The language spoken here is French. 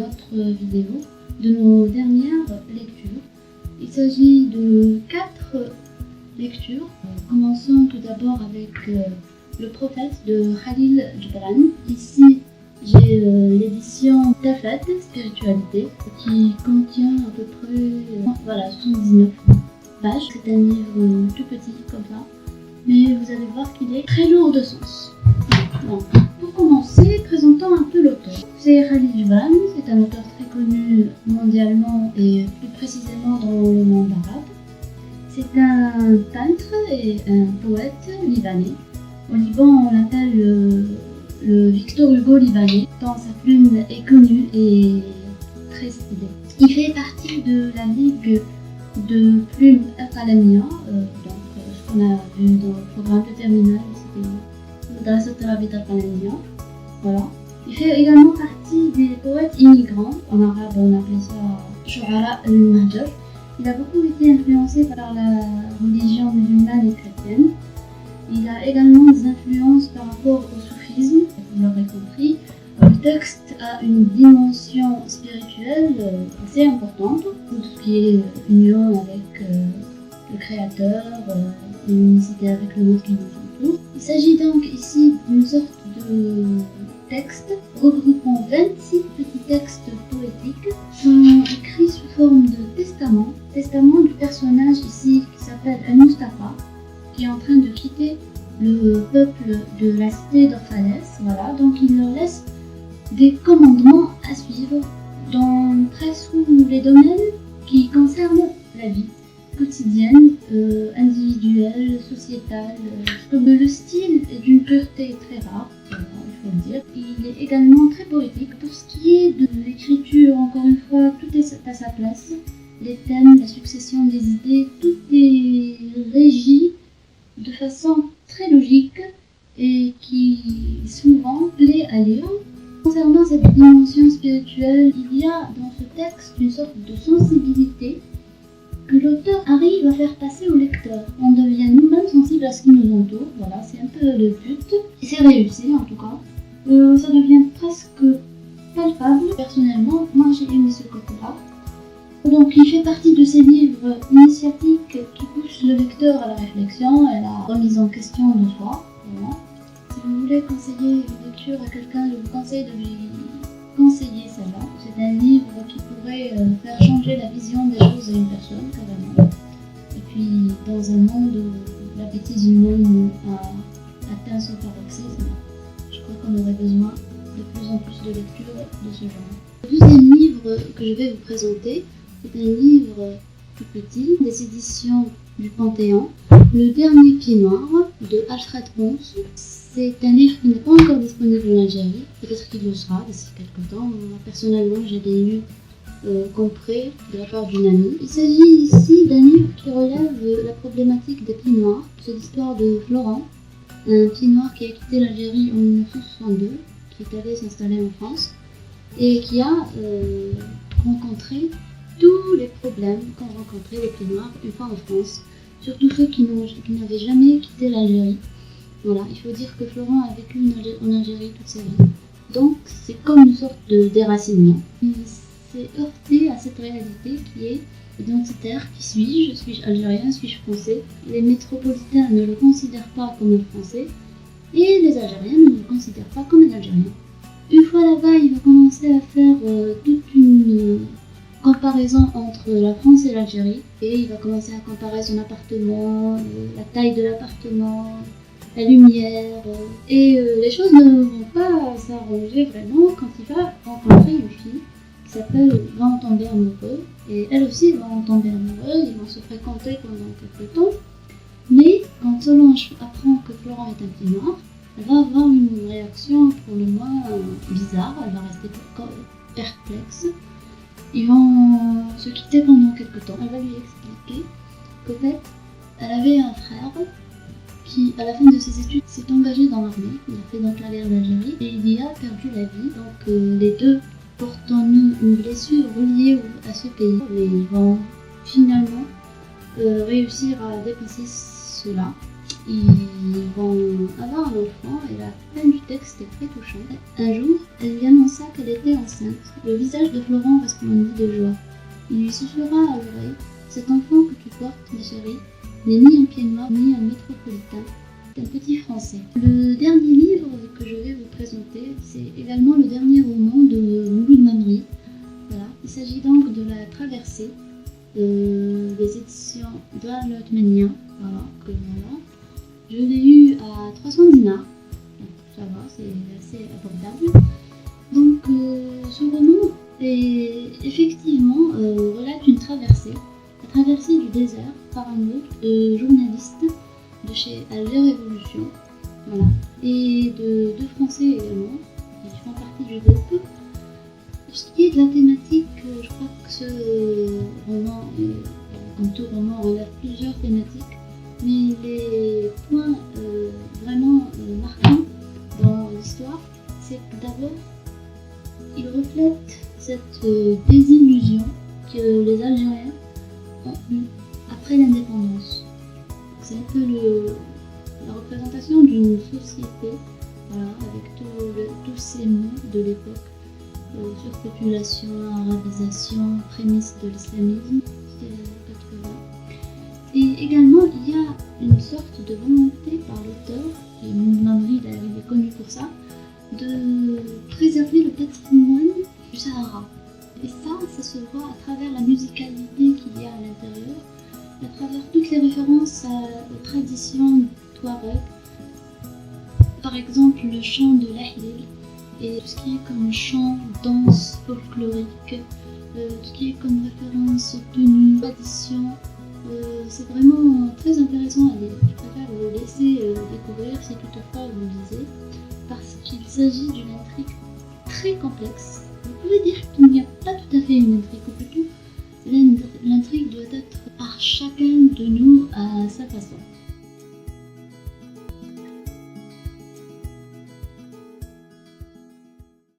notre vidéo de nos dernières lectures. Il s'agit de 4 lectures. Commençons tout d'abord avec Le prophète de Khalil Gibran. Ici, j'ai l'édition Tafat, Spiritualité, qui contient à peu près 79 pages. C'est un livre tout petit comme ça, mais vous allez voir qu'il est très lourd de sens. Donc, pour commencer, présentons un peu l'auteur. C'est Khalil Gibran, c'est un auteur très connu mondialement et plus précisément dans le monde arabe. C'est un peintre et un poète libanais. Au Liban, on l'appelle le Victor Hugo libanais, tant sa plume est connue et très stylée. Il fait partie de la ligue de plumes Al-Qalamia, ce qu'on a vu dans le programme de terminale, c'était Madrasat Rabit Al-Qalamia. Voilà. Il fait également partie des poètes immigrants, en arabe on appelait ça Shu'ara al-Mahjar. Il a beaucoup été influencé par la religion musulmane et chrétienne. Il a également des influences par rapport au soufisme, vous l'aurez compris. Le texte a une dimension spirituelle assez importante, tout ce qui est union avec le créateur, l'unicité avec le monde qui nous entoure. Il s'agit donc ici d'une sorte de texte regroupant 26 petits textes poétiques sont écrits sous forme de testament du personnage ici qui s'appelle Al-Mustafa, qui est en train de quitter le peuple de la cité d'Orphalès. Voilà, donc il leur laisse des commandements à suivre dans presque tous les domaines qui concernent la vie quotidienne, individuelle, sociétale. Le style est d'une pureté très rare, il faut le dire. Il est également très poétique. Pour ce qui est de l'écriture, encore une fois, tout est à sa place. Les thèmes, la succession des idées, tout est régi de façon très logique et qui souvent plaît à lire. Concernant cette dimension spirituelle, il y a dans ce texte une sorte de sensibilité que l'auteur arrive à faire passer au lecteur. On devient nous-mêmes sensibles à ce qui nous entoure, voilà, c'est un peu le but, et c'est réussi en tout cas. Ça devient presque palpable. Personnellement, moi j'ai aimé ce côté-là. Donc il fait partie de ces livres initiatiques qui poussent le lecteur à la réflexion, à la remise en question de soi. Voilà. Si vous voulez conseiller une lecture à quelqu'un, je vous conseille de lui conseiller celle-là. C'est un livre qui pourrait faire changer la vision des choses à une personne, carrément. Et puis, dans un monde où la bêtise humaine a atteint son paroxysme, je crois qu'on aurait besoin de plus en plus de lectures de ce genre. Le deuxième livre que je vais vous présenter, c'est un livre tout petit, des éditions du Panthéon, Le dernier pied noir de Alfred Pons. C'est un livre qui n'est pas encore disponible en Algérie, peut-être qu'il le sera d'ici quelques temps. Moi, personnellement, je l'ai lu compris de la part d'une amie. Il s'agit ici d'un livre qui relève la problématique des pieds noirs. C'est l'histoire de Florent, un pied noir qui a quitté l'Algérie en 1962, qui est allé s'installer en France et qui a rencontré tous les problèmes qu'ont rencontrés les pieds noirs une fois en France, surtout ceux qui n'avaient jamais quitté l'Algérie. Voilà, il faut dire que Florent a vécu en Algérie toute sa vie. Donc c'est comme une sorte de déracinement. Il s'est heurté à cette réalité qui est identitaire. Qui suis-je? Suis-je algérien? Suis-je français? Les métropolitains ne le considèrent pas comme un français et les Algériens ne le considèrent pas comme un Algérien. Une fois là-bas, il va commencer à faire toute une comparaison entre la France et l'Algérie, et il va commencer à comparer son appartement, la taille de l'appartement, la lumière, et les choses ne vont pas s'arranger vraiment quand il va rencontrer une fille qui s'appelle Va en tomber amoureux, et elle aussi va en tomber amoureuse. Ils vont se fréquenter pendant quelques temps, mais quand Solange apprend que Florent est un pied noir, elle va avoir une réaction pour le moins bizarre, elle va rester perplexe. Ils vont se quitter pendant quelques temps. Elle va lui expliquer qu'en fait, elle avait un frère qui, à la fin de ses études, s'est engagé dans l'armée. Il a fait donc la guerre d'Algérie et il y a perdu la vie. Donc les deux portent en eux une blessure reliée à ce pays. Et ils vont finalement réussir à dépasser cela. Ils vont avoir un enfant et la fin du texte est très touchante. Un jour, elle lui annonça qu'elle était enceinte. Le visage de Florent resplendit de joie. Il lui susurra à l'oreille: cet enfant que tu portes, ma chérie, n'est ni un pied noir ni un métropolitain, c'est un petit français. Le dernier livre que je vais vous présenter, c'est également le dernier roman de Mouloud Mamri. Voilà. Il s'agit donc de La Traversée, des éditions d'Al-Othmania. Voilà. Je l'ai eu à 300 dinars, donc ça va, c'est assez abordable. Donc ce roman effectivement relate une traversée, la traversée du désert par un groupe de journalistes de chez Alger Révolution, voilà, et de deux Français également, qui font partie du groupe. Pour ce qui est de la thématique, je crois que ce roman, comme tout roman, relève plusieurs thématiques, mais les points vraiment marquants dans l'histoire, c'est que d'abord, il reflète cette désillusion que les Algériens ont eue après l'indépendance. C'est un peu la représentation d'une société, voilà, avec tous ces mots de l'époque. Surpopulation, arabisation, prémices de l'islamisme, c'était 80. Et également, il y a une sorte de volonté par l'auteur, et Mouloud Mamri d'ailleurs il est connu pour ça, de préserver le patrimoine du Sahara. Et ça se voit à travers la musicalité qu'il y a à l'intérieur, à travers toutes les références aux traditions touareg. Par exemple, le chant de l'Ahlil, et tout ce qui est comme chant, danse folklorique, tout ce qui est comme référence, tenue, tradition. C'est vraiment très intéressant à lire. Je préfère vous laisser découvrir si toutefois vous lisez, parce qu'il s'agit d'une intrigue très complexe. Vous pouvez dire qu'il n'y a pas tout à fait une intrigue, ou plutôt l'intrigue doit être par chacun de nous à